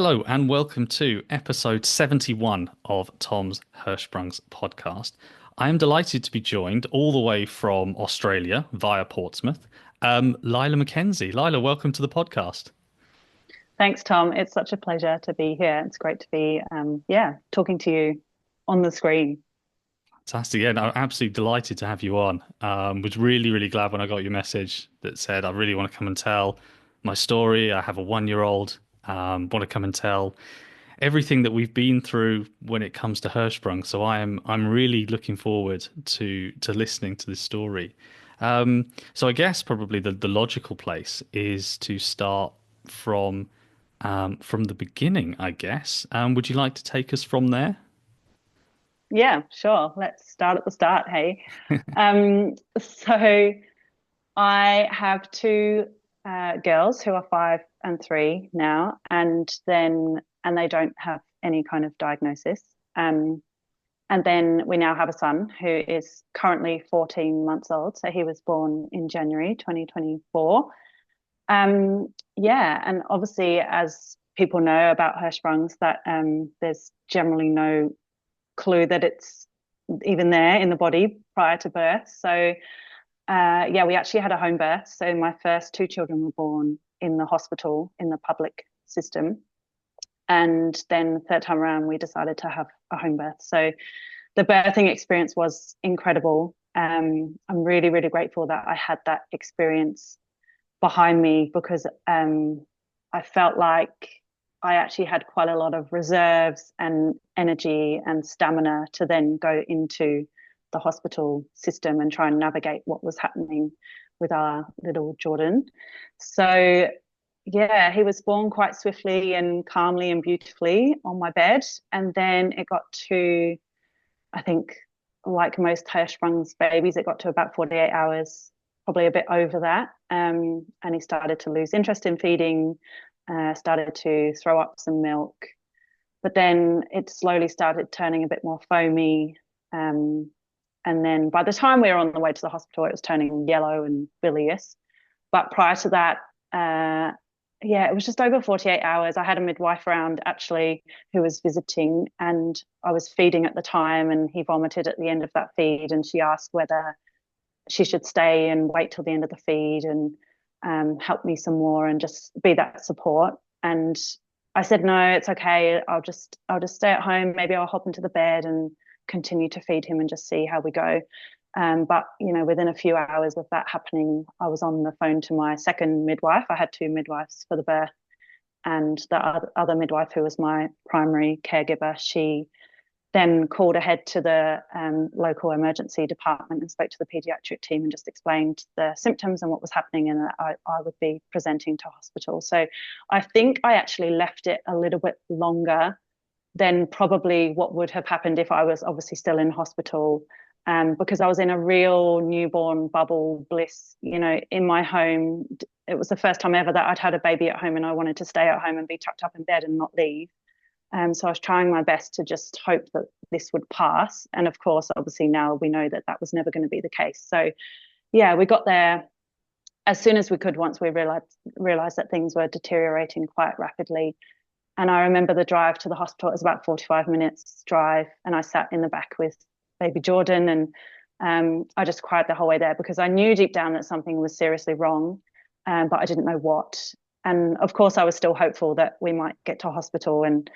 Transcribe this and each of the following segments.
Hello and welcome to episode 71 of Tom's Hirschsprung's podcast. I am delighted to be joined all the way from Australia via Portsmouth, Lila Mackenzie. Lila, welcome to the podcast. Thanks, Tom. It's such a pleasure to be here. It's great to be, talking to you on the screen. Fantastic. Yeah, no, I'm absolutely delighted to have you on. Was really, really glad when I got your message that said I really want to come and tell my story. I have a 1-year-old, want to come and tell everything that we've been through when it comes to Hirschsprung. So I'm really looking forward to listening to this story. So I guess probably the logical place is to start from the beginning, I guess. Would you like to take us from there? Yeah, sure. Let's start at the start. Hey, so I have two girls who are 5 and 3 now, and they don't have any kind of diagnosis. And then we now have a son who is currently 14 months old. So he was born in January 2024. Yeah, and obviously, as people know about Hirschsprung's, that there's generally no clue that it's even there in the body prior to birth. So, yeah, we actually had a home birth. So my first two children were born in the hospital in the public system. And then the third time around, we decided to have a home birth. So the birthing experience was incredible. I'm really, really grateful that I had that experience behind me because I felt like I actually had quite a lot of reserves and energy and stamina to then go into the hospital system and try and navigate what was happening with our little Jordan. So, yeah, he was born quite swiftly and calmly and beautifully on my bed. And then it got to, I think, like most Hirschsprung's babies, it got to about 48 hours, probably a bit over that. And he started to lose interest in feeding, started to throw up some milk. But then it slowly started turning a bit more foamy. And then by the time we were on the way to the hospital, it was turning yellow and bilious. But prior to that, yeah, it was just over 48 hours. I had a midwife around actually who was visiting, and I was feeding at the time, and he vomited at the end of that feed. And she asked whether she should stay and wait till the end of the feed and help me some more and just be that support. And I said, no, it's okay. I'll just stay at home. Maybe I'll hop into the bed and continue to feed him and just see how we go. But within a few hours of that happening, I was on the phone to my second midwife. I had two midwives for the birth, and the other midwife, who was my primary caregiver, she then called ahead to the local emergency department and spoke to the paediatric team and just explained the symptoms and what was happening, and that I would be presenting to hospital. So I think I actually left it a little bit longer than probably what would have happened if I was obviously still in hospital, because I was in a real newborn bubble bliss, in my home. It was the first time ever that I'd had a baby at home, and I wanted to stay at home and be tucked up in bed and not leave. So I was trying my best to just hope that this would pass. And of course, obviously now we know that that was never going to be the case. So yeah, we got there as soon as we could once we realized that things were deteriorating quite rapidly. And I remember the drive to the hospital, it was about 45 minutes drive. And I sat in the back with baby Jordan, and I just cried the whole way there because I knew deep down that something was seriously wrong, but I didn't know what. And of course, I was still hopeful that we might get to hospital and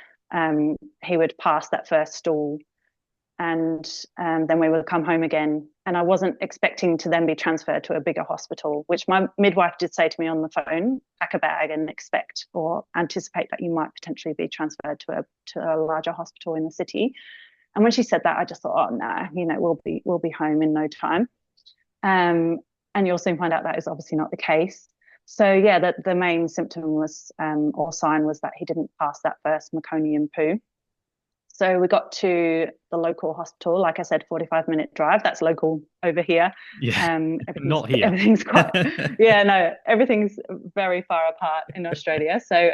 he would pass that first stool, and then we would come home again. And I wasn't expecting to then be transferred to a bigger hospital, which my midwife did say to me on the phone: pack a bag and expect or anticipate that you might potentially be transferred to a larger hospital in the city. And when she said that, I just thought, oh no, we'll be home in no time. And you'll soon find out that is obviously not the case. So yeah, the main symptom was or sign was that he didn't pass that first meconium poo. So we got to the local hospital, like I said, 45-minute drive. That's local over here. Yeah, not here. Everything's quite, yeah, no, everything's very far apart in Australia. So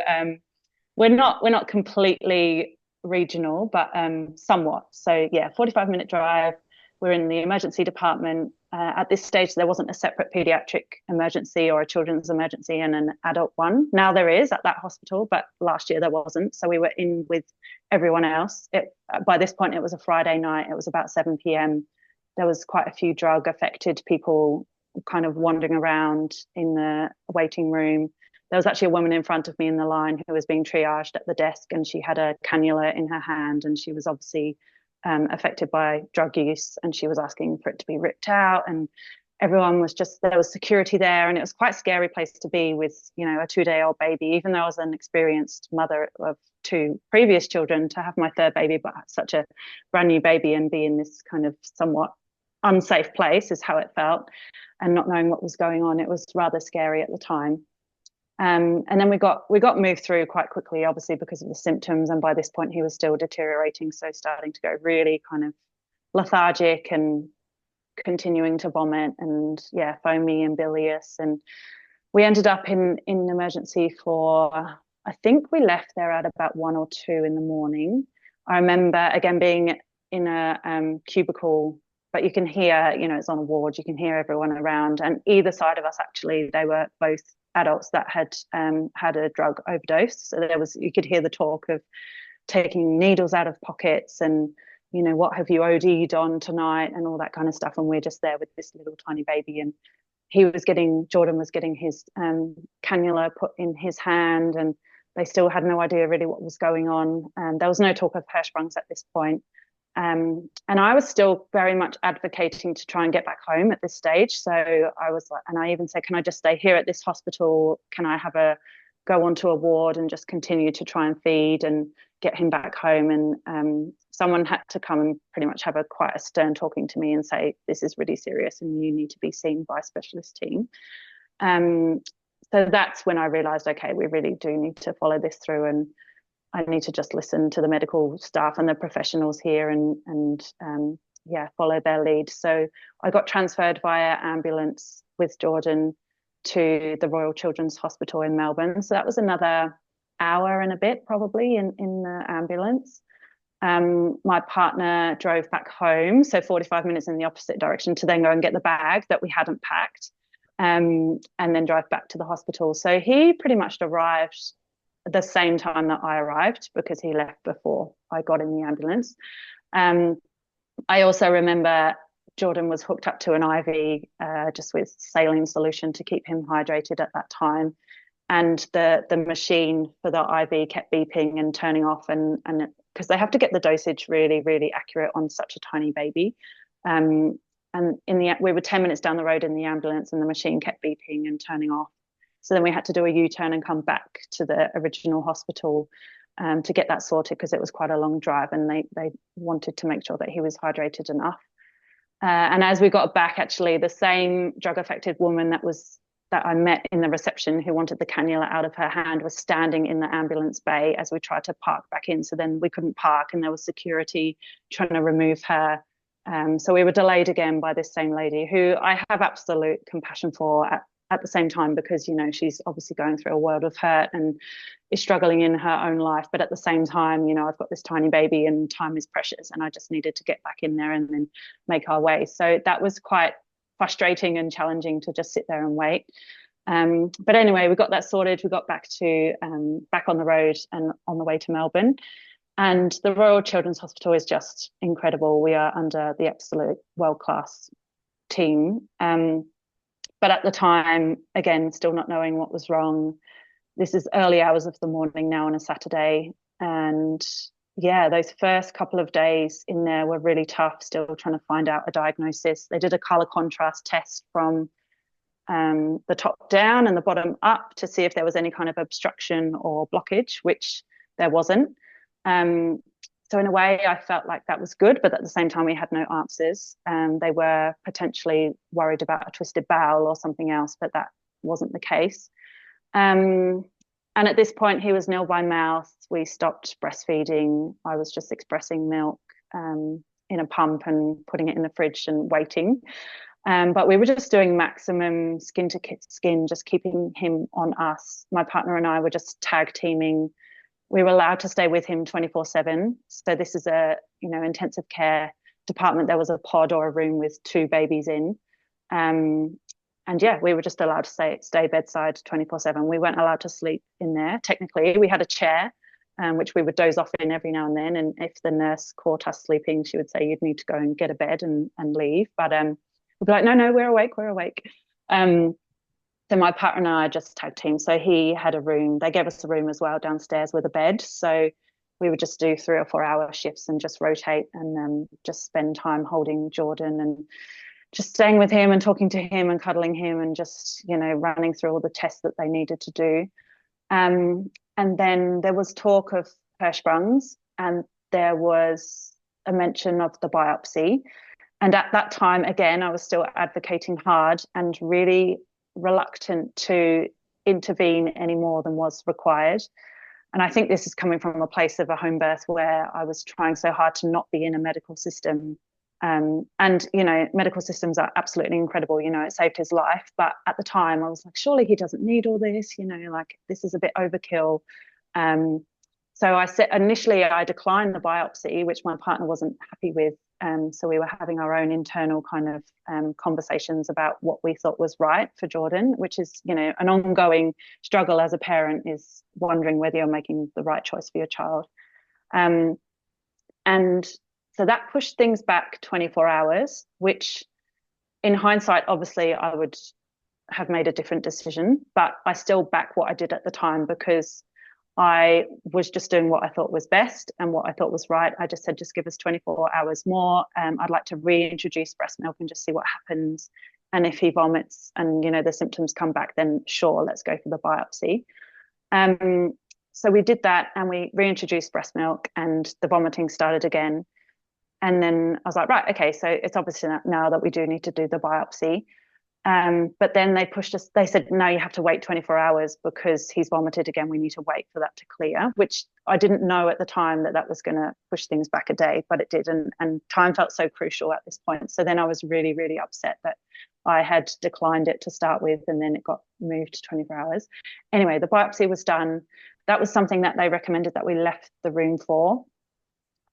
we're not completely regional, but somewhat. So yeah, 45-minute drive. We're in the emergency department. at this stage, there wasn't a separate pediatric emergency or a children's emergency and an adult one. Now there is at that hospital, but last year there wasn't. So we were in with everyone else. By this point, it was a Friday night. It was about 7 p.m. There was quite a few drug affected people kind of wandering around in the waiting room. There was actually a woman in front of me in the line who was being triaged at the desk, and she had a cannula in her hand, and she was obviously affected by drug use, and she was asking for it to be ripped out. And everyone was just, there was security there, and it was quite a scary place to be with, you know, a 2-day-old baby. Even though I was an experienced mother of 2 previous children, to have my 3rd baby, but such a brand new baby and be in this kind of somewhat unsafe place is how it felt, and not knowing what was going on, it was rather scary at the time. And then we got moved through quite quickly, obviously because of the symptoms. And by this point, he was still deteriorating, so starting to go really kind of lethargic and continuing to vomit and foamy and bilious. And we ended up in emergency for, I think we left there at about 1 or 2 in the morning. I remember again being in a cubicle, but you can hear, you know, it's on a ward, you can hear everyone around, and either side of us actually, they were both adults that had had a drug overdose. So there was, you could hear the talk of taking needles out of pockets and, you know, what have you OD'd on tonight and all that kind of stuff. And we're just there with this little tiny baby, and Jordan was getting his cannula put in his hand, and they still had no idea really what was going on. There was no talk of Hirschsprungs at this point. And I was still very much advocating to try and get back home at this stage. So I was like, and I even said, can I just stay here at this hospital? Can I go onto a ward and just continue to try and feed and get him back home? And someone had to come and pretty much have quite a stern talking to me and say, this is really serious and you need to be seen by a specialist team. So that's when I realized, okay, we really do need to follow this through, and I need to just listen to the medical staff and the professionals here and follow their lead. So I got transferred via ambulance with Jordan to the Royal Children's Hospital in Melbourne. So that was another hour and a bit probably in the ambulance. My partner drove back home, so 45 minutes in the opposite direction, to then go and get the bag that we hadn't packed, and then drive back to the hospital. So he pretty much arrived the same time that I arrived because he left before I got in the ambulance. I also remember Jordan was hooked up to an IV just with saline solution to keep him hydrated at that time. And the machine for the IV kept beeping and turning off, and because they have to get the dosage really, really accurate on such a tiny baby. And we were 10 minutes down the road in the ambulance, and the machine kept beeping and turning off. So then we had to do a U-turn and come back to the original hospital to get that sorted, because it was quite a long drive, and they wanted to make sure that he was hydrated enough. And as we got back, actually, the same drug-affected woman that I met in the reception who wanted the cannula out of her hand was standing in the ambulance bay as we tried to park back in. So then we couldn't park, and there was security trying to remove her. So we were delayed again by this same lady, who I have absolute compassion for at the same time, because, you know, she's obviously going through a world of hurt and is struggling in her own life. But at the same time, you know, I've got this tiny baby and time is precious, and I just needed to get back in there and then make our way. So that was quite frustrating and challenging to just sit there and wait. But anyway, we got that sorted. We got back on the road and on the way to Melbourne. And the Royal Children's Hospital is just incredible. We are under the absolute world-class team. But at the time, again, still not knowing what was wrong. This is early hours of the morning now on a Saturday. And those first couple of days in there were really tough, still trying to find out a diagnosis. They did a color contrast test from the top down and the bottom up to see if there was any kind of obstruction or blockage, which there wasn't. So in a way, I felt like that was good, but at the same time, we had no answers. They were potentially worried about a twisted bowel or something else, but that wasn't the case. And at this point, he was nil by mouth. We stopped breastfeeding. I was just expressing milk in a pump and putting it in the fridge and waiting. But we were just doing maximum skin to skin, just keeping him on us. My partner and I were just tag teaming. We were allowed to stay with him 24/7. So this is a, intensive care department. There was a pod or a room with 2 babies in. And yeah, we were just allowed to stay bedside 24/7. We weren't allowed to sleep in there. Technically, we had a chair, which we would doze off in every now and then. And if the nurse caught us sleeping, she would say, "You'd need to go and get a bed and leave." But we'd be like, "No, no, we're awake, we're awake." Um, so my partner and I just tag team. So he had a room. They gave us a room as well downstairs with a bed. So we would just do 3 or 4 hour shifts and just rotate and just spend time holding Jordan and just staying with him and talking to him and cuddling him and just, running through all the tests that they needed to do. And then there was talk of Hirschsprung's, and there was a mention of the biopsy. And at that time, again, I was still advocating hard and really reluctant to intervene any more than was required. And I think this is coming from a place of a home birth where I was trying so hard to not be in a medical system. And medical systems are absolutely incredible. It saved his life. But at the time, I was like, surely he doesn't need all this. Like this is a bit overkill. So I said initially I declined the biopsy, which my partner wasn't happy with. So we were having our own internal kind of conversations about what we thought was right for Jordan, which is, an ongoing struggle as a parent, is wondering whether you're making the right choice for your child. And so that pushed things back 24 hours, which in hindsight, obviously, I would have made a different decision, but I still back what I did at the time because I was just doing what I thought was best and what I thought was right. I just said, just give us 24 hours more. I'd like to reintroduce breast milk and just see what happens. And if he vomits and, the symptoms come back, then sure, let's go for the biopsy. So we did that and we reintroduced breast milk and the vomiting started again. And then I was like, right, okay, so it's obviously now that we do need to do the biopsy. But then they pushed us, they said, no, you have to wait 24 hours because he's vomited again. We need to wait for that to clear, which I didn't know at the time that was going to push things back a day, but it did. And time felt so crucial at this point. So then I was really, really upset that I had declined it to start with, and then it got moved to 24 hours. Anyway, the biopsy was done. That was something that they recommended that we left the room for.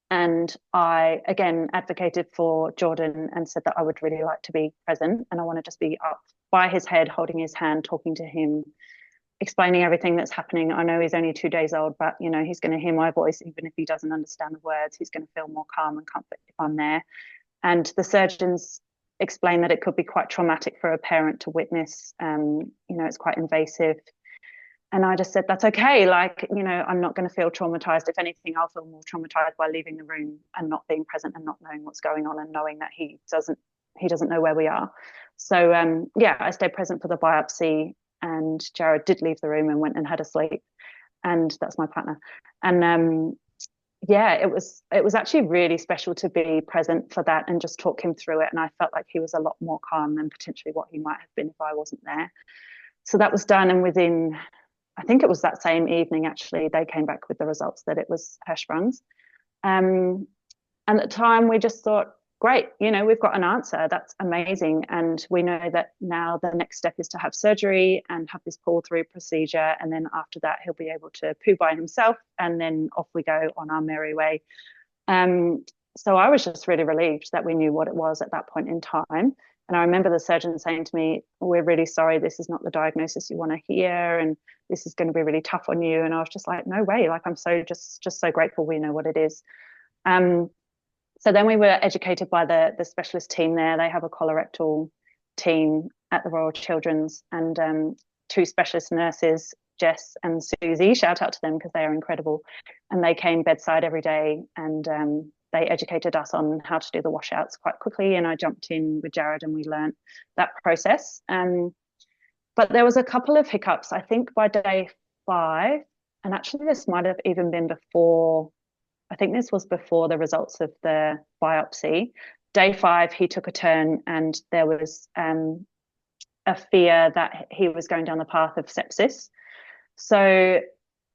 And I, again, advocated for Jordan and said that I would really like to be present and I want to just be up by his head, holding his hand, talking to him, explaining everything that's happening. I know he's only 2 days old, but, he's going to hear my voice. Even if he doesn't understand the words, he's going to feel more calm and comfort if I'm there. And the surgeons explained that it could be quite traumatic for a parent to witness. It's quite invasive. And I just said, that's okay. I'm not going to feel traumatized. If anything, I'll feel more traumatized by leaving the room and not being present and not knowing what's going on and knowing that he doesn't know where we are. So, I stayed present for the biopsy, and Jared did leave the room and went and had a sleep. And that's my partner. And it was actually really special to be present for that and just talk him through it. And I felt like he was a lot more calm than potentially what he might have been if I wasn't there. So that was done. And within, I think it was that same evening, actually, they came back with the results that it was Hirschsprung's. And at the time, we just thought, great, we've got an answer. That's amazing. And we know that now the next step is to have surgery and have this pull-through procedure. And then after that, he'll be able to poo by himself. And then off we go on our merry way. So I was just really relieved that we knew what it was at that point in time. And I remember the surgeon saying to me, we're really sorry, this is not the diagnosis you want to hear, and this is going to be really tough on you. And I was just like, no way, I'm so just so grateful we know what it is. So then we were educated by the specialist team there. They have a colorectal team at the Royal Children's, and 2 specialist nurses, Jess and Susie, shout out to them because they are incredible. And they came bedside every day, and they educated us on how to do the washouts quite quickly. And I jumped in with Jared and we learned that process. But there was a couple of hiccups, I think, by day 5. And actually, this might have even been before. I think this was before the results of the biopsy. Day 5, he took a turn and there was a fear that he was going down the path of sepsis. So,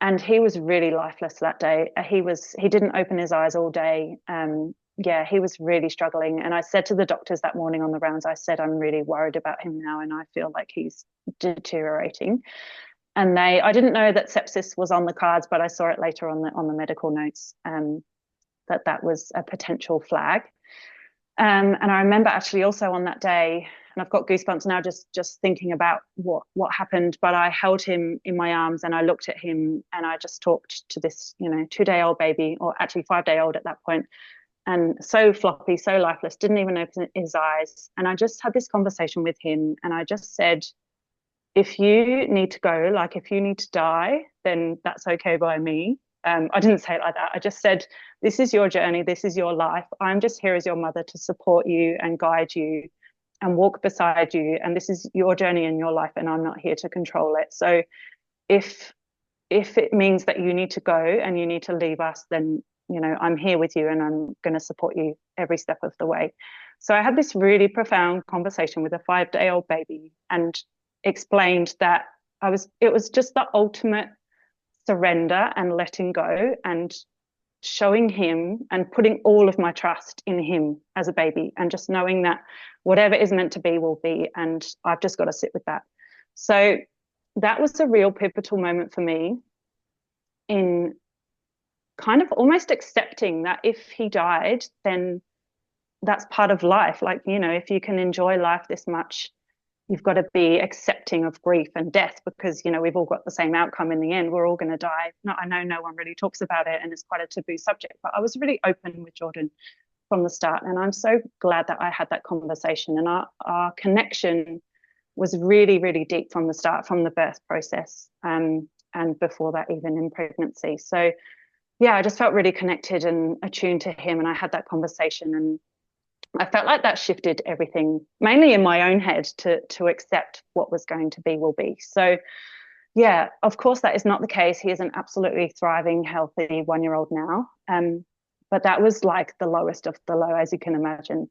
and he was really lifeless that day. He didn't open his eyes all day. He was really struggling. And I said to the doctors that morning on the rounds, I said, I'm really worried about him now and I feel like he's deteriorating. And I didn't know that sepsis was on the cards, but I saw it later on the medical notes, that was a potential flag. And I remember actually also on that day, and I've got goosebumps now just thinking about what happened. But I held him in my arms and I looked at him and I just talked to this, 2 day old baby, or actually 5 day old at that point, and so floppy, so lifeless, didn't even open his eyes. And I just had this conversation with him and I just said, if you need to go, like if you need to die, then that's okay by me. I didn't say it like that. I just said, this is your journey. This is your life. I'm just here as your mother to support you and guide you and walk beside you. And this is your journey in your life. And I'm not here to control it. So if it means that you need to go and you need to leave us, then, I'm here with you and I'm going to support you every step of the way. So I had this really profound conversation with a 5 day old baby and explained that it was just the ultimate surrender and letting go and showing him and putting all of my trust in him as a baby, and just knowing that whatever is meant to be will be, and I've just got to sit with that. So that was a real pivotal moment for me in kind of almost accepting that if he died, then that's part of life. Like, if you can enjoy life this much, you've got to be accepting of grief and death, because we've all got the same outcome in the end. We're all going to die. No, I know no one really talks about it and it's quite a taboo subject, but I was really open with Jordan from the start, and I'm so glad that I had that conversation. And our connection was really, really deep from the start, from the birth process, and before that, even in pregnancy. So yeah, I just felt really connected and attuned to him, and I had that conversation, and I felt like that shifted everything, mainly in my own head, to accept what was going to be will be. So yeah, of course that is not the case. He is an absolutely thriving, healthy 1 year old now. But that was like the lowest of the low, as you can imagine,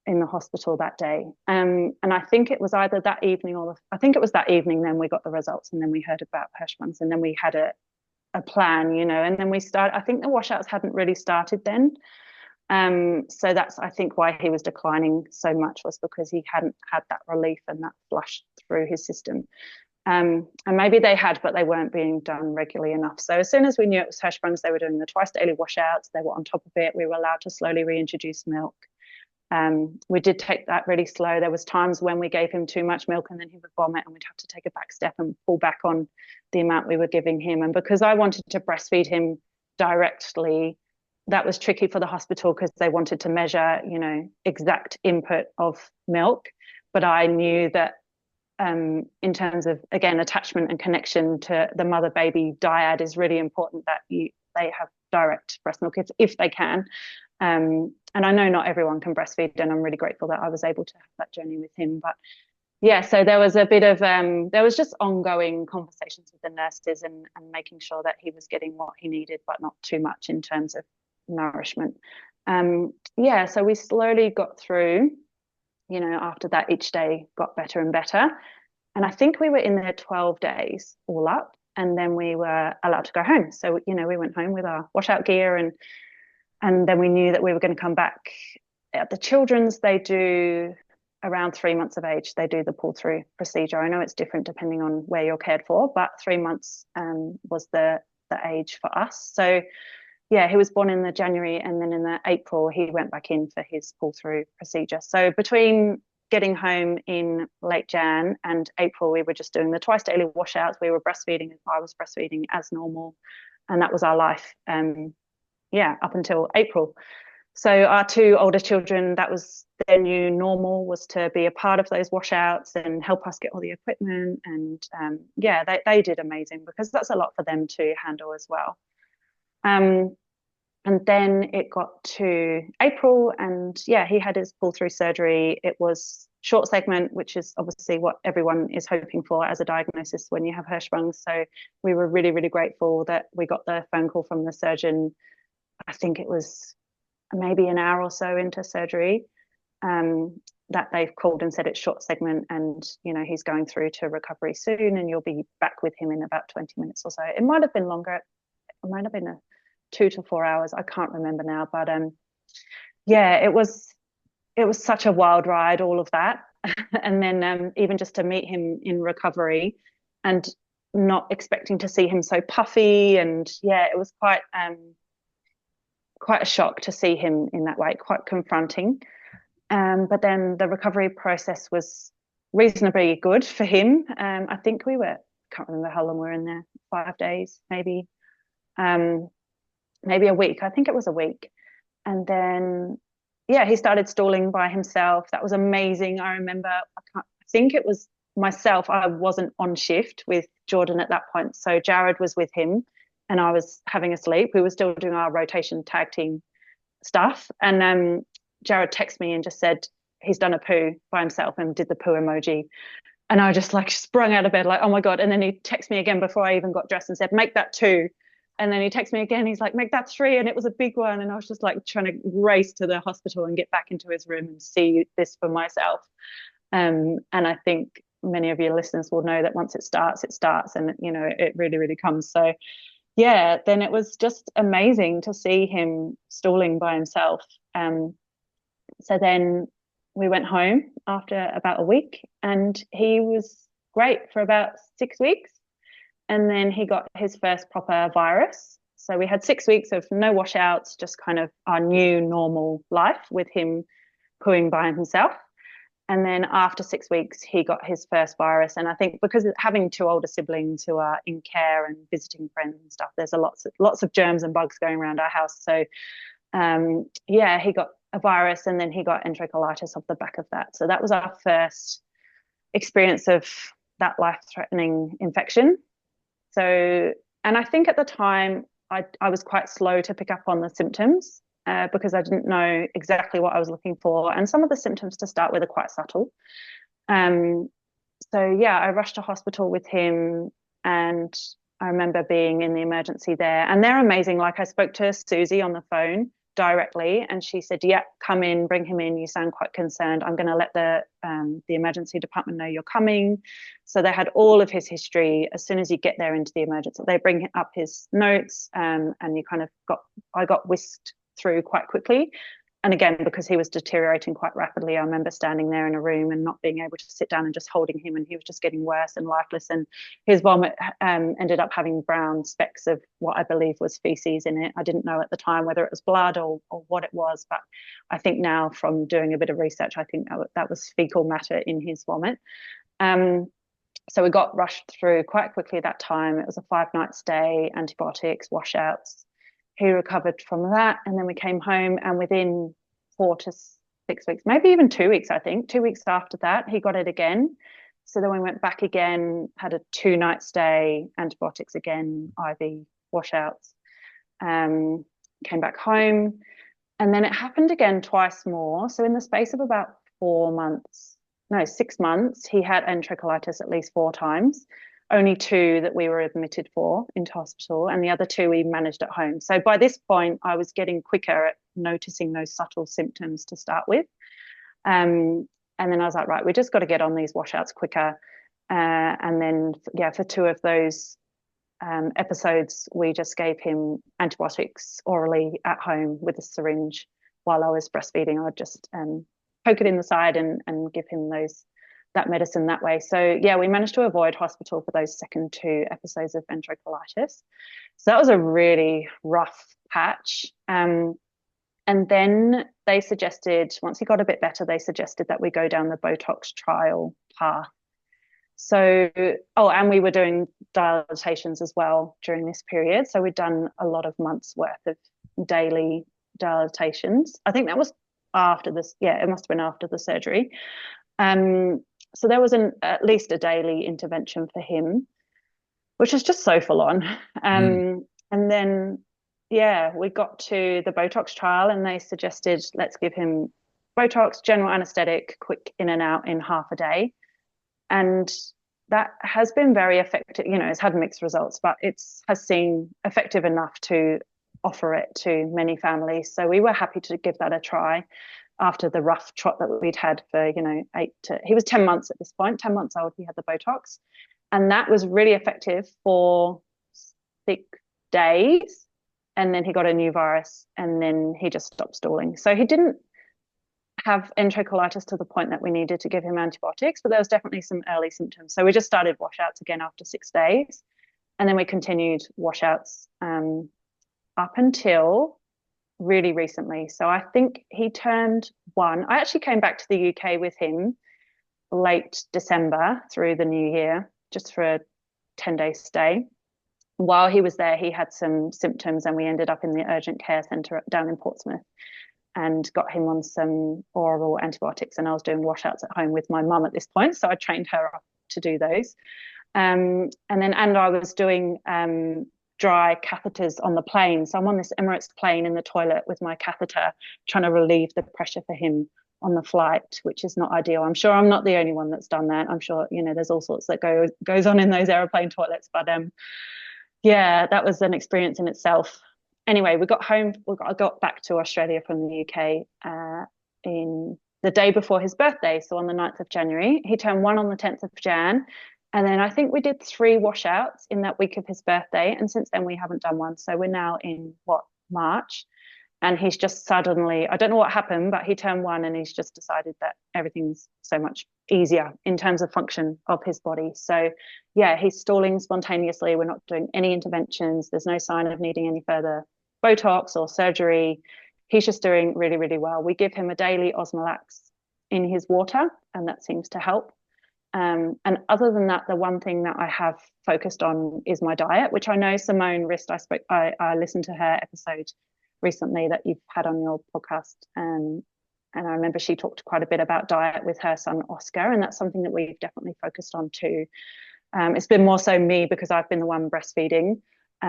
in the hospital that day. And I think it was either that evening I think it was that evening, then we got the results, and then we heard about Hirschsprung's, and then we had a plan, and then we started. I think the washouts hadn't really started then. So that's, I think, why he was declining so much, was because he hadn't had that relief and that flush through his system. And maybe they had, but they weren't being done regularly enough. So as soon as we knew it was Hirschsprung's, they were doing the twice daily washouts. They were on top of it. We were allowed to slowly reintroduce milk. We did take that really slow. There was times when we gave him too much milk and then he would vomit, and we'd have to take a back step and pull back on the amount we were giving him. And because I wanted to breastfeed him directly, that was tricky for the hospital, because they wanted to measure, exact input of milk. But I knew that in terms of, again, attachment and connection to the mother-baby dyad is really important, that they have direct breast milk if they can. And I know not everyone can breastfeed, and I'm really grateful that I was able to have that journey with him. But yeah, so there was a bit of there was just ongoing conversations with the nurses, and making sure that he was getting what he needed, but not too much in terms of nourishment. Yeah, so we slowly got through. After that, each day got better and better, and I think we were in there 12 days all up, and then we were allowed to go home. So we went home with our washout gear, and then we knew that we were going to come back. At the children's, they do around 3 months of age, they do the pull-through procedure. I know it's different depending on where you're cared for, but 3 months was the age for us. So yeah, he was born in the January, and then in the April he went back in for his pull-through procedure. So between getting home in late Jan and April, we were just doing the twice daily washouts. We were breastfeeding. I was breastfeeding as normal, and that was our life. Up until April. So our 2 older children, that was their new normal, was to be a part of those washouts and help us get all the equipment. And they did amazing, because that's a lot for them to handle as well. And then it got to April, and he had his pull-through surgery. It was short segment, which is obviously what everyone is hoping for as a diagnosis when you have Hirschsprung's. So we were really, really grateful that we got the phone call from the surgeon. I think it was maybe an hour or so into surgery, that they've called and said it's short segment, and he's going through to recovery soon, and you'll be back with him in about 20 minutes or so. It might have been longer. It might have been 2 to 4 hours. I can't remember now, but it was such a wild ride, all of that. And then even just to meet him in recovery and not expecting to see him so puffy, and it was quite a shock to see him in that way, quite confronting. But then the recovery process was reasonably good for him. I think we were, can't remember how long we were in there, 5 days, um, maybe a week. I think it was a week. And then, yeah, he started stalling by himself. That was amazing. I remember, I think it was myself. I wasn't on shift with Jordan at that point. So Jared was with him and I was having a sleep. We were still doing our rotation tag team stuff. And Jared texted me and just said he's done a poo by himself and did the poo emoji. And I just like sprung out of bed, like, oh my God. And then he texted me again before I even got dressed and said, make that two. And then he texted me again. He's like, make that three. And it was a big one. And I was just like trying to race to the hospital and get back into his room and see this for myself. And I think many of your listeners will know that once it starts, it starts. And, you know, it really, really comes. So, yeah, then it was just amazing to see him stalling by himself. So then we went home after about a week and he was great for about 6 weeks. And then he got his first proper virus. So we had 6 weeks of no washouts, just kind of our new normal life with him pooing by himself. And then after 6 weeks, he got his first virus. And I think because of having two older siblings who are in care and visiting friends and stuff, there's lots of germs and bugs going around our house. So yeah, he got a virus and then he got enterocolitis off the back of that. So that was our first experience of that life-threatening infection. So, and I think at the time I was quite slow to pick up on the symptoms because I didn't know exactly what I was looking for. And some of the symptoms to start with are quite subtle. Um, so yeah, I rushed to hospital with him and I remember being in the emergency there and they're amazing. Like I spoke to Susie on the phone directly and she said, yeah, come in, bring him in. You sound quite concerned. I'm going to let the emergency department know you're coming. So they had all of his history. As soon as you get there into the emergency, they bring up his notes and you kind of I got whisked through quite quickly. And again, because he was deteriorating quite rapidly, I remember standing there in a room and not being able to sit down and just holding him, and he was just getting worse and lifeless. And his vomit ended up having brown specks of what I believe was feces in it. I didn't know at the time whether it was blood or what it was, but I think now from doing a bit of research, I think that was fecal matter in his vomit. So we got rushed through quite quickly that time. It was a 5-night stay, antibiotics, washouts. He recovered from that. And then we came home and within 4 to 6 weeks, maybe even 2 weeks, I think, 2 weeks after that, he got it again. So then we went back again, had a 2-night stay, antibiotics again, IV washouts, came back home. And then it happened again twice more. So in the space of about 6 months, he had enterocolitis at least 4 times. Only 2 that we were admitted for into hospital, and the other 2 we managed at home. So by this point, I was getting quicker at noticing those subtle symptoms to start with. And then I was like, right, we just got to get on these washouts quicker. And then, yeah, for 2 of those episodes, we just gave him antibiotics orally at home with a syringe while I was breastfeeding. I'd just poke it in the side and give him that medicine that way. So yeah, we managed to avoid hospital for those second 2 episodes of enterocolitis. So that was a really rough patch. And then they suggested, once he got a bit better, they suggested that we go down the Botox trial path. So, and we were doing dilatations as well during this period. So we'd done a lot of months worth of daily dilatations. I think that was after this. Yeah, it must have been after the surgery. So there was at least a daily intervention for him, which is just so full on. And then, yeah, we got to the Botox trial and they suggested, let's give him Botox, general anesthetic, quick in and out in half a day. And that has been very effective. You know, it's had mixed results, but has seen effective enough to offer it to many families. So we were happy to give that a try after the rough trot that we'd had for, he was 10 months at this point, 10 months old, he had the Botox. And that was really effective for 6 days. And then he got a new virus and then he just stopped stalling. So he didn't have enterocolitis to the point that we needed to give him antibiotics, but there was definitely some early symptoms. So we just started washouts again after 6 days. And then we continued washouts up until really recently. So I think he turned 1. I actually came back to the UK with him late December through the new year, just for a 10-day stay. While he was there, he had some symptoms, and we ended up in the urgent care centre down in Portsmouth and got him on some oral antibiotics. And I was doing washouts at home with my mum at this point, so I trained her up to do those. And I was doing dry catheters on the plane. So I'm on this Emirates plane in the toilet with my catheter, trying to relieve the pressure for him on the flight, which is not ideal. I'm sure I'm not the only one that's done that. I'm sure, there's all sorts that goes on in those aeroplane toilets. But yeah, that was an experience in itself. Anyway, we got home. I got back to Australia from the UK in the day before his birthday, so on the 9th of January. He turned 1 on the 10th of Jan. And then I think we did 3 washouts in that week of his birthday. And since then, we haven't done one. So we're now in March. And he's just suddenly, I don't know what happened, but he turned 1 and he's just decided that everything's so much easier in terms of function of his body. So yeah, he's stalling spontaneously. We're not doing any interventions. There's no sign of needing any further Botox or surgery. He's just doing really, really well. We give him a daily Osmolax in his water, and that seems to help. And other than that, the one thing that I have focused on is my diet, which I know Simone Rist, I listened to her episode recently that you've had on your podcast. And I remember she talked quite a bit about diet with her son, Oscar, and that's something that we've definitely focused on too. It's been more so me because I've been the one breastfeeding.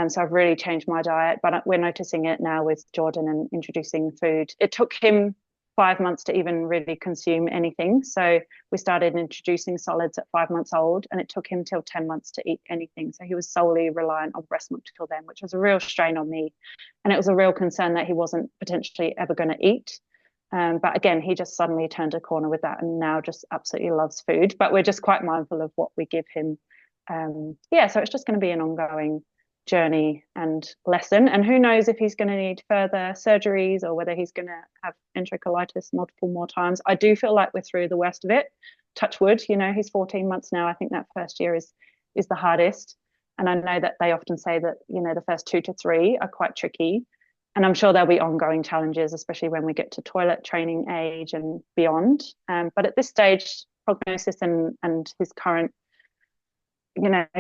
So I've really changed my diet, but we're noticing it now with Jordan and introducing food. It took him 5 months to even really consume anything. So we started introducing solids at 5 months old, and it took him till 10 months to eat anything. So he was solely reliant on breast milk till then, which was a real strain on me. And it was a real concern that he wasn't potentially ever going to eat. But again, he just suddenly turned a corner with that and now just absolutely loves food. But we're just quite mindful of what we give him. So it's just going to be an ongoing journey and lesson. And who knows if he's going to need further surgeries or whether he's going to have enterocolitis multiple more times. I do feel like we're through the worst of it. Touch wood, he's 14 months now. I think that first year is the hardest. And I know that they often say that, the first 2 to 3 are quite tricky. And I'm sure there'll be ongoing challenges, especially when we get to toilet training age and beyond. But at this stage, prognosis and his current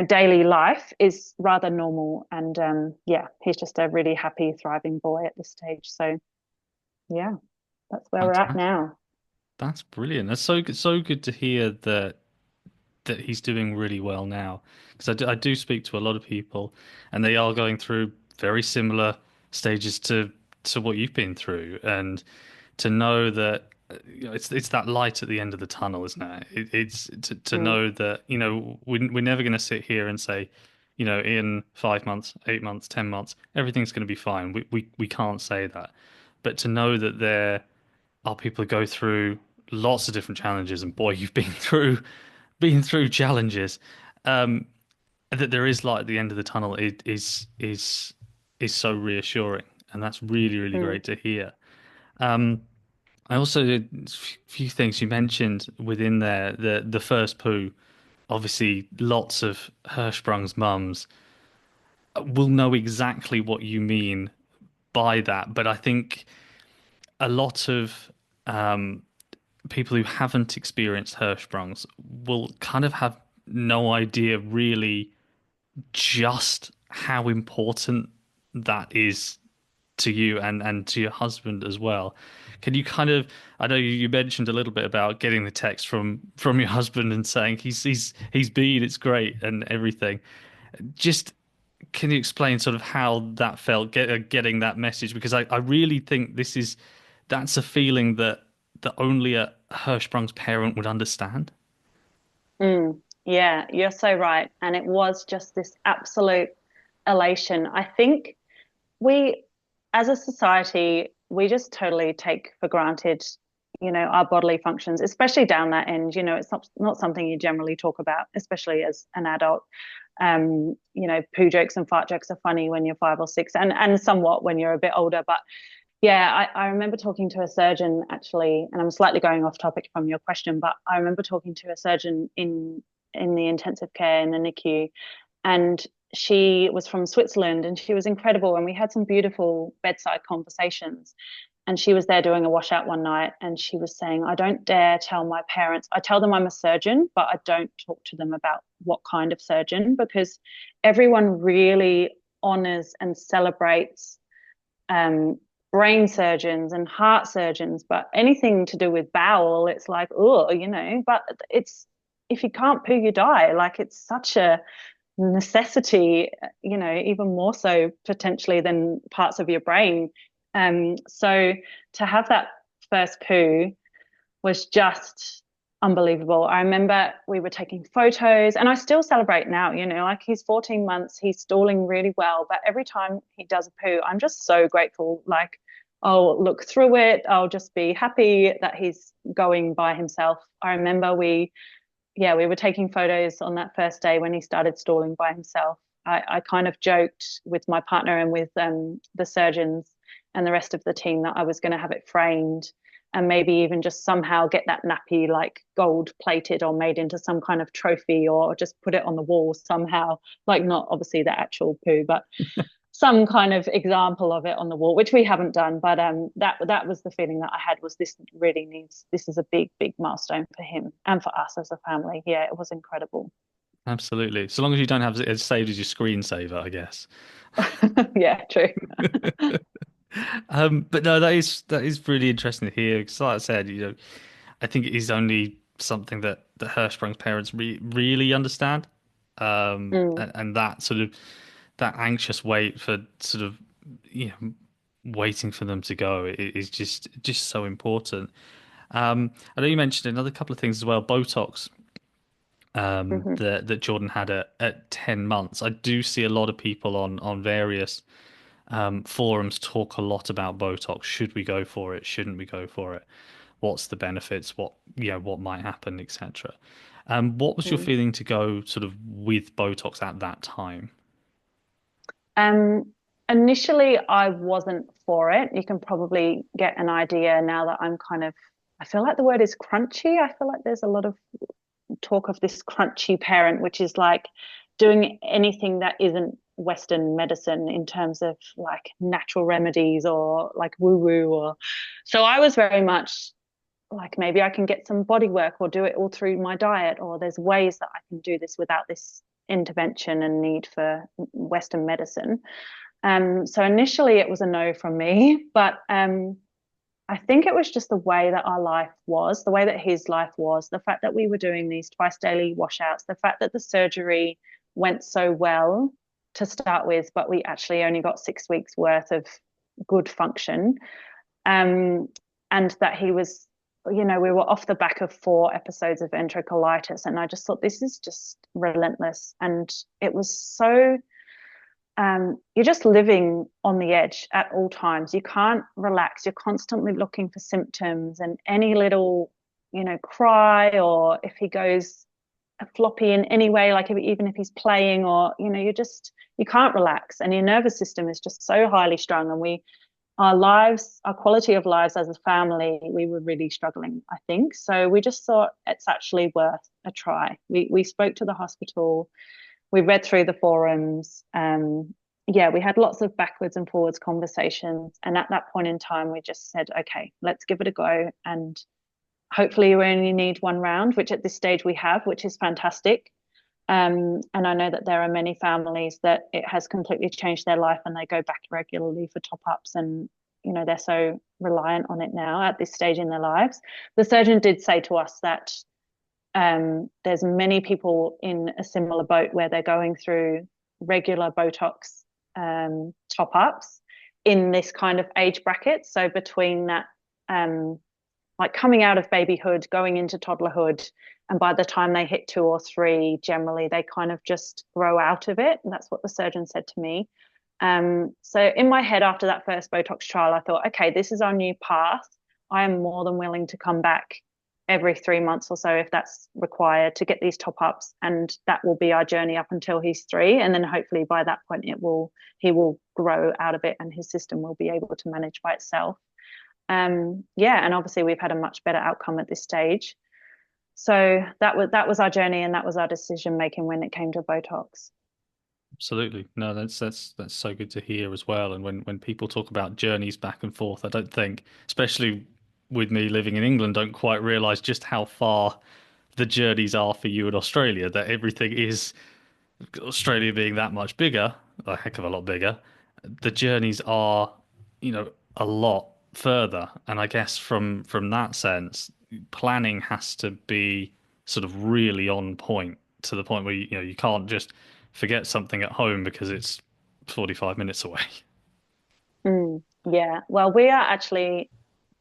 daily life is rather normal. And he's just a really happy, thriving boy at this stage. So yeah, that's where we're at Fantastic. now. That's brilliant. That's so good to hear that he's doing really well now. Because I do speak to a lot of people, and they are going through very similar stages to what you've been through, and to know that it's that light at the end of the tunnel, isn't it? It's to Mm, know that we're never going to sit here and say, in 5 months, 8 months, 10 months, everything's going to be fine. We can't say that, but to know that there are people who go through lots of different challenges, and boy, you've been through challenges. Um, that there is light at the end of the tunnel is so reassuring, and that's really really mm, great to hear. Um, I also did a few things you mentioned within there. The first poo, obviously, lots of Hirschsprung's mums will know exactly what you mean by that, but I think a lot of people who haven't experienced Hirschsprung's will kind of have no idea really just how important that is to you and to your husband as well. Can you kind of, I know you mentioned a little bit about getting the text from your husband and saying he's been, it's great and everything. Just can you explain sort of how that felt getting that message? Because I really think that's a feeling that only a Hirschsprung's parent would understand. mm. Yeah, you're so right. And it was just this absolute elation. I think we, as a society, we just totally take for granted, our bodily functions, especially down that end. It's not something you generally talk about, especially as an adult. Poo jokes and fart jokes are funny when you're 5 or 6, and somewhat when you're a bit older. But yeah, I remember talking to a surgeon actually, and I'm slightly going off topic from your question, but I remember talking to a surgeon in the intensive care in the NICU, and she was from Switzerland and she was incredible. And we had some beautiful bedside conversations. And she was there doing a washout one night and she was saying, I don't dare tell my parents. I tell them I'm a surgeon, but I don't talk to them about what kind of surgeon because everyone really honors and celebrates um, brain surgeons and heart surgeons, but anything to do with bowel, it's like, oh, but it's if you can't poo, you die. Like it's such a necessity, even more so potentially than parts of your brain. So to have that first poo was just unbelievable. I remember we were taking photos and I still celebrate now, like he's 14 months, he's stalling really well, but every time he does a poo, I'm just so grateful. Like I'll look through it, I'll just be happy that he's going by himself. I remember we were taking photos on that first day when he started stalling by himself. I kind of joked with my partner and with the surgeons and the rest of the team that I was going to have it framed and maybe even just somehow get that nappy like gold plated or made into some kind of trophy or just put it on the wall somehow. Like not obviously the actual poo, but some kind of example of it on the wall, which we haven't done. But that was the feeling that I had was this is a big milestone for him and for us as a family. Yeah, it was incredible. Absolutely. So long as you don't have it saved as your screensaver, I guess. Yeah, true. But no, that is really interesting to hear. Because, like I said, I think it is only something that Hirschsprung's parents really understand, Mm, and that sort of that anxious wait for sort of you know waiting for them to go is just so important. I know you mentioned another couple of things as well. Botox mhm, that Jordan had at 10 months. I do see a lot of people on various forums talk a lot about Botox. Should we go for it? Shouldn't we go for it? What's the benefits? What might happen, etc. What was your mm. feeling to go sort of with Botox at that time? Um, Initially, I wasn't for it. You can probably get an idea now that I feel like the word is crunchy. I feel like there's a lot of talk of this crunchy parent, which is like doing anything that isn't Western medicine in terms of like natural remedies or like woo woo or so I was very much like maybe I can get some body work or do it all through my diet or there's ways that I can do this without this intervention and need for Western medicine. So initially it was a no from me, but I think it was just the way that our life was, the way that his life was, the fact that we were doing these twice daily washouts, the fact that the surgery went so well to start with, but we actually only got 6 weeks worth of good function. Um, and that he was, we were off the back of 4 episodes of enterocolitis. And I just thought, this is just relentless. And it was so you're just living on the edge at all times. You can't relax. You're constantly looking for symptoms and any little, cry or if he goes floppy in any way, like even if he's playing or, you can't relax and your nervous system is just so highly strung. And our quality of lives as a family, we were really struggling, I think. So we just thought it's actually worth a try. We spoke to the hospital, we read through the forums. Yeah, we had lots of backwards and forwards conversations. And at that point in time, we just said, okay, let's give it a go. And hopefully, we only need one round, which at this stage we have, which is fantastic. And I know that there are many families that it has completely changed their life and they go back regularly for top ups. And, they're so reliant on it now at this stage in their lives. The surgeon did say to us that there's many people in a similar boat where they're going through regular Botox top ups in this kind of age bracket. So between that, like coming out of babyhood, going into toddlerhood, and by the time they hit 2 or 3, generally they kind of just grow out of it. And that's what the surgeon said to me. So in my head, after that first Botox trial, I thought, okay, this is our new path. I am more than willing to come back every 3 months or so if that's required to get these top ups, and that will be our journey up until he's 3, and then hopefully by that point he will grow out of it and his system will be able to manage by itself. Yeah, and obviously we've had a much better outcome at this stage. So that was our journey and that was our decision making when it came to Botox. Absolutely. No, that's so good to hear as well. And when people talk about journeys back and forth, I don't think, especially with me living in England, don't quite realize just how far the journeys are for you in Australia, that everything is Australia being that much bigger, a heck of a lot bigger, the journeys are, a lot further. And I guess from that sense, planning has to be sort of really on point to the point where you can't just forget something at home because it's 45 minutes away. Yeah. Well, we are actually,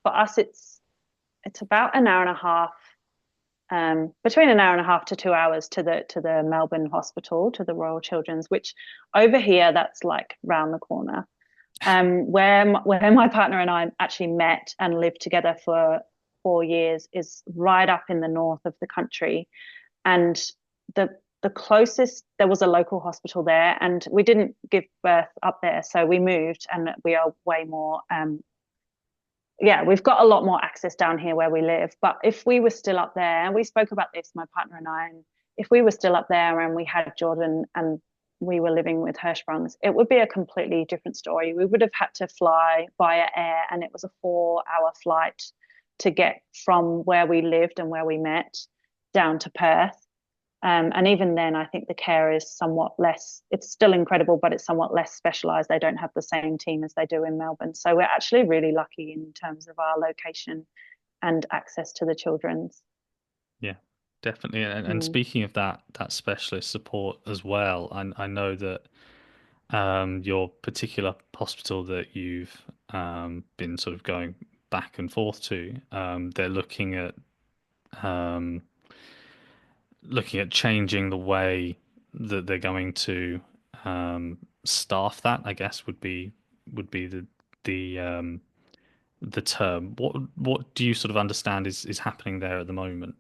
for us, it's about an hour and a half, between an hour and a half to 2 hours to the Melbourne Hospital, to the Royal Children's, which over here that's like round the corner. Where my partner and I actually met and lived together for 4 years is right up in the north of the country, and the the closest there was a local hospital there, and we didn't give birth up there, so we moved, and we are way more yeah, we've got a lot more access down here where we live. But if we were still up there, and we spoke about this, my partner and I, and if we were still up there and we had Jordan and we were living with Hirschsprungs, it would be a completely different story. We would have had to fly via air, and it was a 4 hour flight to get from where we lived and where we met down to Perth. And even then, I think the care is somewhat less, it's still incredible, but it's somewhat less specialized. They don't have the same team as they do in Melbourne. So we're actually really lucky in terms of our location and access to the children's. Yeah, definitely. And Mm. speaking of that specialist support as well, I know that your particular hospital that you've been sort of going back and forth to, they're um, looking at changing the way that they're going to staff that, I guess would be the term. What do you sort of understand is happening there at the moment?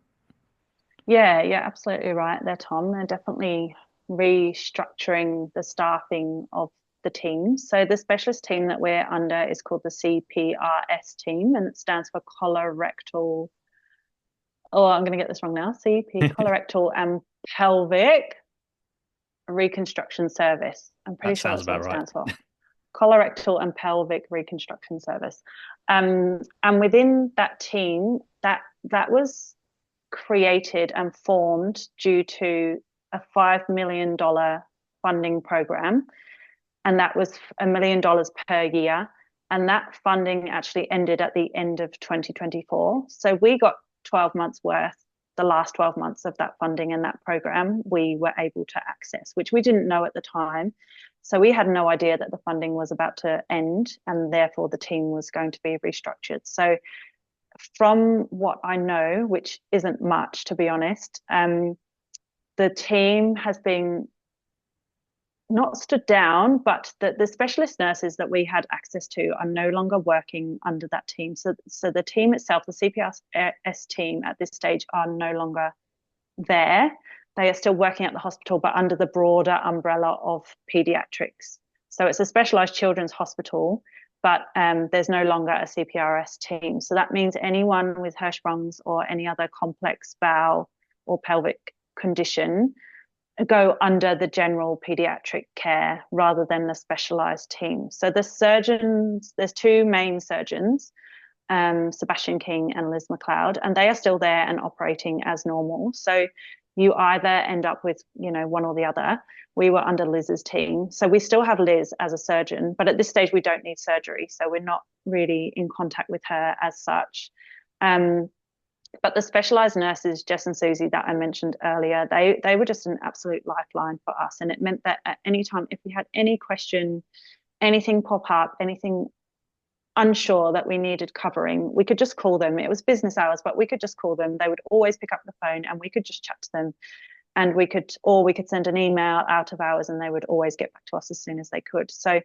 Yeah, yeah, absolutely right there, Tom. They're definitely restructuring the staffing of the team. So the specialist team that we're under is called the CPRS team, and it stands for colorectal. Oh, I'm going to get this wrong now. CP, colorectal and pelvic reconstruction service. I'm pretty That sure sounds that's what about it right. stands for. Colorectal and pelvic reconstruction service. And within that team, that was created and formed due to a $5 million funding program, and that was $1 million per year. And that funding actually ended at the end of 2024. So we got 12 months worth, the last 12 months of that funding and that program we were able to access, which we didn't know at the time. So we had no idea that the funding was about to end, and therefore the team was going to be restructured. So from what I know, which isn't much to be honest, the team has been not stood down, but the specialist nurses that we had access to are no longer working under that team. So the team itself, the CPRS team at this stage, are no longer there. They are still working at the hospital, but under the broader umbrella of pediatrics. So it's a specialized children's hospital, but there's no longer a CPRS team. So that means anyone with Hirschsprung's or any other complex bowel or pelvic condition go under the general pediatric care rather than the specialized team. So the surgeons, there's two main surgeons, Sebastian King and Liz McLeod, and they are still there and operating as normal. So you either end up with, one or the other. We were under Liz's team. So we still have Liz as a surgeon, but at this stage we don't need surgery. So we're not really in contact with her as such. But the specialized nurses, Jess and Susie, that I mentioned earlier, they were just an absolute lifeline for us. And it meant that at any time, if we had any question, anything pop up, anything unsure that we needed covering, we could just call them. It was business hours, but we could just call them. They would always pick up the phone and we could just chat to them. And we could send an email out of hours and they would always get back to us as soon as they could. So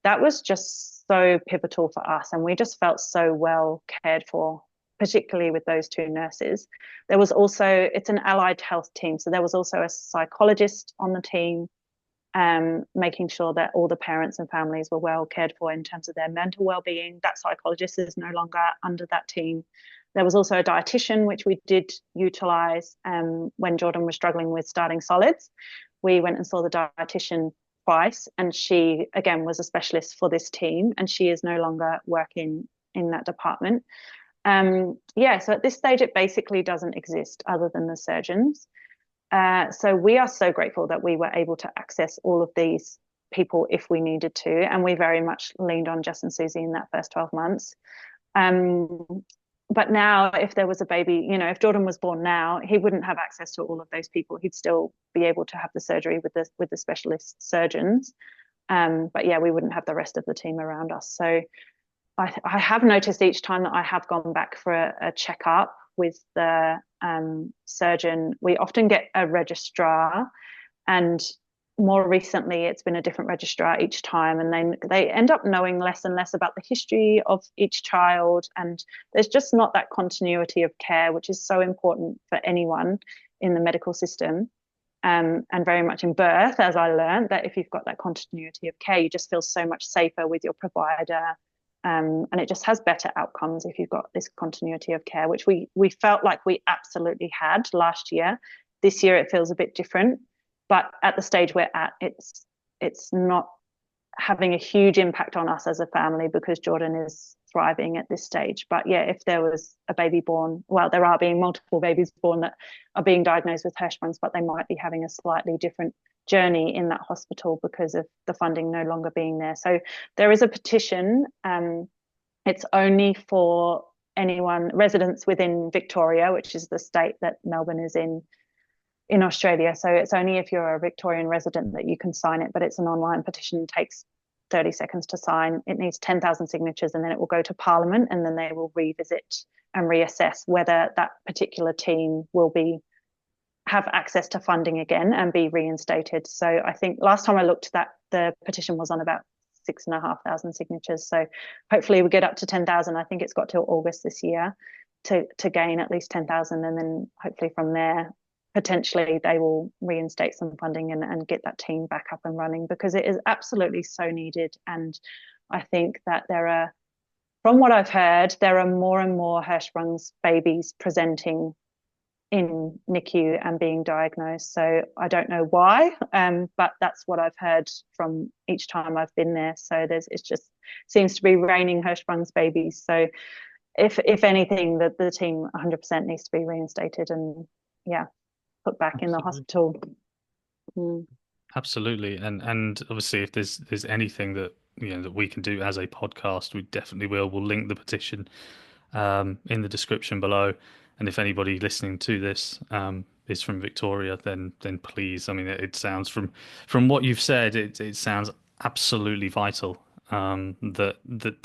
that was just so pivotal for us. And we just felt so well cared for, particularly with those two nurses. There was also, it's an allied health team. So there was also a psychologist on the team, making sure that all the parents and families were well cared for in terms of their mental well-being. That psychologist is no longer under that team. There was also a dietitian, which we did utilize when Jordan was struggling with starting solids. We went and saw the dietitian twice, and she again was a specialist for this team, and she is no longer working in that department. Yeah, so at this stage, it basically doesn't exist other than the surgeons. So we are so grateful that we were able to access all of these people if we needed to, and we very much leaned on Jess and Susie in that first 12 months. Um, but now, if there was a baby, if Jordan was born now, he wouldn't have access to all of those people. He'd still be able to have the surgery with the specialist surgeons. But yeah, we wouldn't have the rest of the team around us. So I have noticed each time that I have gone back for a checkup with the surgeon, we often get a registrar, and more recently it's been a different registrar each time, and they end up knowing less and less about the history of each child, and there's just not that continuity of care, which is so important for anyone in the medical system. And very much in birth, as I learned, that if you've got that continuity of care, you just feel so much safer with your provider. And it just has better outcomes if you've got this continuity of care, which we felt like we absolutely had last year. This year it feels a bit different, but at the stage we're at, it's not having a huge impact on us as a family because Jordan is thriving at this stage. But yeah, if there was a baby born, well, there are being multiple babies born that are being diagnosed with Hirschsprung's, but they might be having a slightly different journey in that hospital because of the funding no longer being there. So there is a petition. It's only for anyone, residents within Victoria, which is the state that Melbourne is in Australia. So it's only if you're a Victorian resident that you can sign it, but it's an online petition, takes 30 seconds to sign. It needs 10,000 signatures, and then it will go to Parliament, and then they will revisit and reassess whether that particular team will have access to funding again and be reinstated. So I think last time I looked, that the petition was on about 6,500 signatures. So hopefully we get up to 10,000. I think it's got till August this year to gain at least 10,000, and then hopefully from there potentially they will reinstate some funding and get that team back up and running, because it is absolutely so needed. And I think that from what I've heard, there are more and more Hirschsprung's babies presenting in NICU and being diagnosed. So I don't know why, but that's what I've heard from each time I've been there. So it just seems to be raining Hirschsprung's babies. So if anything, the team 100% needs to be reinstated and yeah, put back in the hospital. Absolutely. And obviously if there's anything that that we can do as a podcast, we definitely will. We'll link the petition in the description below. And if anybody listening to this is from Victoria, then please. I mean, it sounds from what you've said, it sounds absolutely vital that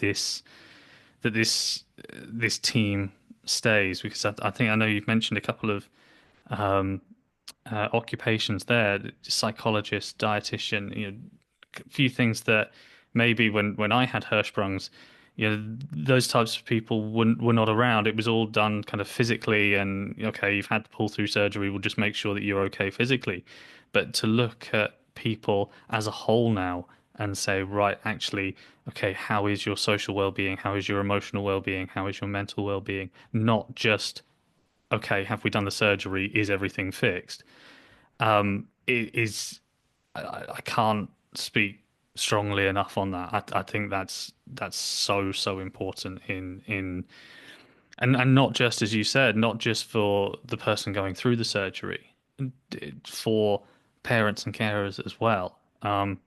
this team stays, because I think I know you've mentioned a couple of occupations there, psychologist, dietitian, a few things that maybe when I had Hirschsprung's, those types of people were not around. It was all done kind of physically, and okay, you've had to pull through surgery, we'll just make sure that you're okay physically. But to look at people as a whole now and say, right, actually, okay, how is your social well-being? How is your emotional well-being? How is your mental well-being? Not just, okay, have we done the surgery? Is everything fixed? It is, I can't speak strongly enough on that. I think that's so important and not just, as you said, not just for the person going through the surgery, for parents and carers as well.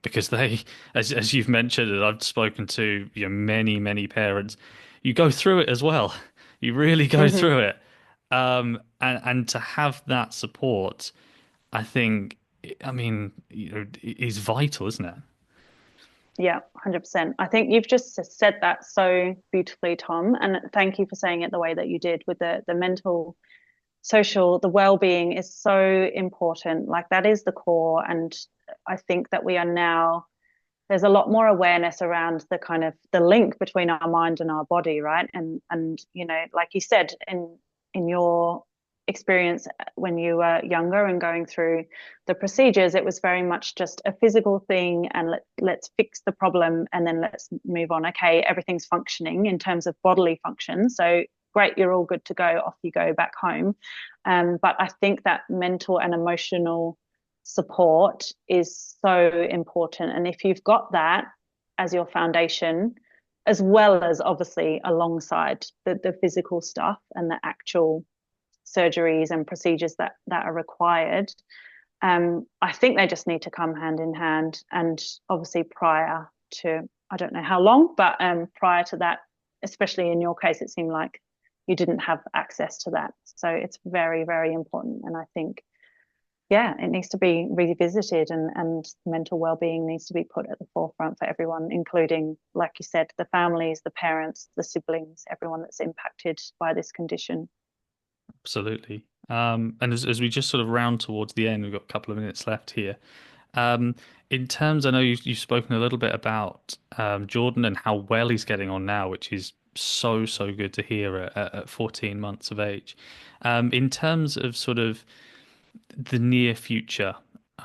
Because they, as you've mentioned, and I've spoken to many parents, you go through it as well. You really go Mm-hmm. through it. And to have that support, I think, I mean, is vital, isn't it? Yeah, 100%. I think you've just said that so beautifully, Tom. And thank you for saying it the way that you did with the mental, social, the well-being is so important. Like that is the core. And I think that we are now, there's a lot more awareness around the kind of the link between our mind and our body, right? And like you said, in your experience when you were younger and going through the procedures, it was very much just a physical thing, and let's fix the problem and then let's move on. Okay, everything's functioning in terms of bodily function, so great, you're all good to go, off you go back home. But I think that mental and emotional support is so important. And if you've got that as your foundation, as well as obviously alongside the physical stuff and the actual surgeries and procedures that are required, I think they just need to come hand in hand. And obviously, prior to, I don't know how long, but prior to that, especially in your case, it seemed like you didn't have access to that. So it's very, very important. And I think, yeah, it needs to be revisited, and mental well-being needs to be put at the forefront for everyone, including, like you said, the families, the parents, the siblings, everyone that's impacted by this condition. Absolutely. And as we just sort of round towards the end, we've got a couple of minutes left here. Um, in terms, I know you've spoken a little bit about Jordan and how well he's getting on now, which is so good to hear at 14 months of age. In terms of sort of the near future,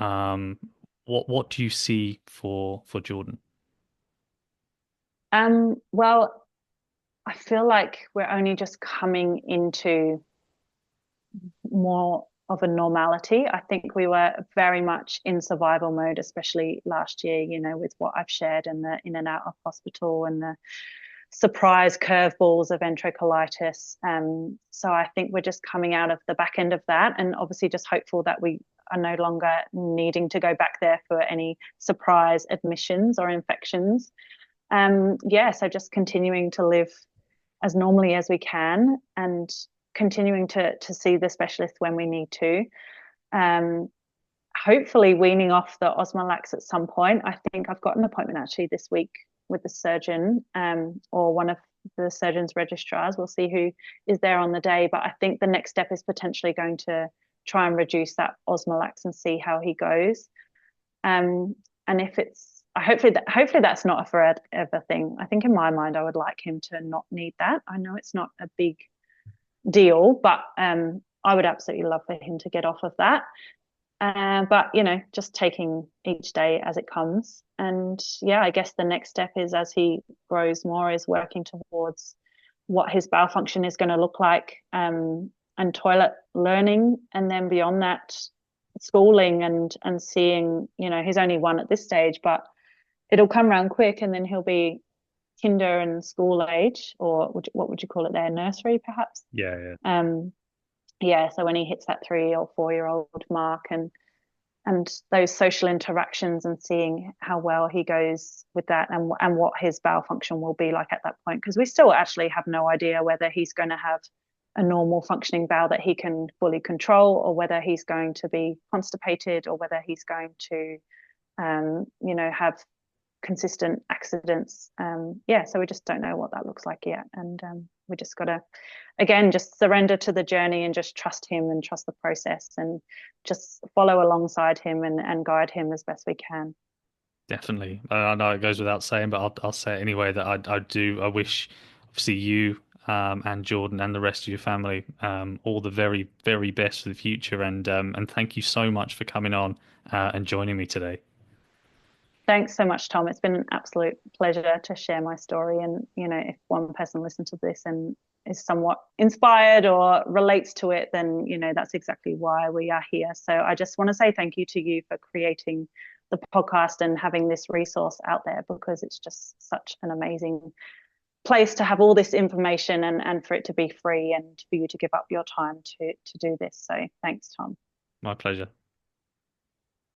um, what do you see for Jordan? Well, I feel like we're only just coming into more of a normality. I think we were very much in survival mode, especially last year, with what I've shared and the in and out of hospital and the surprise curveballs of enterocolitis. So I think we're just coming out of the back end of that, and obviously just hopeful that we are no longer needing to go back there for any surprise admissions or infections. Yeah, so just continuing to live as normally as we can, and continuing to see the specialist when we need to. Um, Hopefully weaning off the Osmolax at some point. I think I've got an appointment actually this week with the surgeon, or one of the surgeon's registrars. We'll see who is there on the day. But I think the next step is potentially going to try and reduce that Osmolax and see how he goes. And if it's hopefully that's not a forever thing. I think in my mind I would like him to not need that. I know it's not a big deal, but I would absolutely love for him to get off of that. But just taking each day as it comes. And yeah, I guess the next step is, as he grows more, is working towards what his bowel function is going to look like, and toilet learning, and then beyond that, schooling and seeing. He's only one at this stage, but it'll come around quick, and then he'll be kinder and school age, or what would you call it there, nursery perhaps. Yeah, yeah. Yeah, so when he hits that 3 or 4 year old mark, and those social interactions, and seeing how well he goes with that, and what his bowel function will be like at that point, because we still actually have no idea whether he's going to have a normal functioning bowel that he can fully control, or whether he's going to be constipated, or whether he's going to have consistent accidents. Yeah, so we just don't know what that looks like yet, and we just got to, again, just surrender to the journey and just trust him and trust the process, and just follow alongside him and guide him as best we can. Definitely. I know it goes without saying, but I'll say it anyway that I wish obviously you and Jordan and the rest of your family all the very best for the future, and thank you so much for coming on and joining me today. Thanks so much, Tom. It's been an absolute pleasure to share my story. And, if one person listens to this and is somewhat inspired or relates to it, then, that's exactly why we are here. So I just want to say thank you to you for creating the podcast and having this resource out there, because it's just such an amazing place to have all this information, and for it to be free, and for you to give up your time to do this. So thanks, Tom. My pleasure.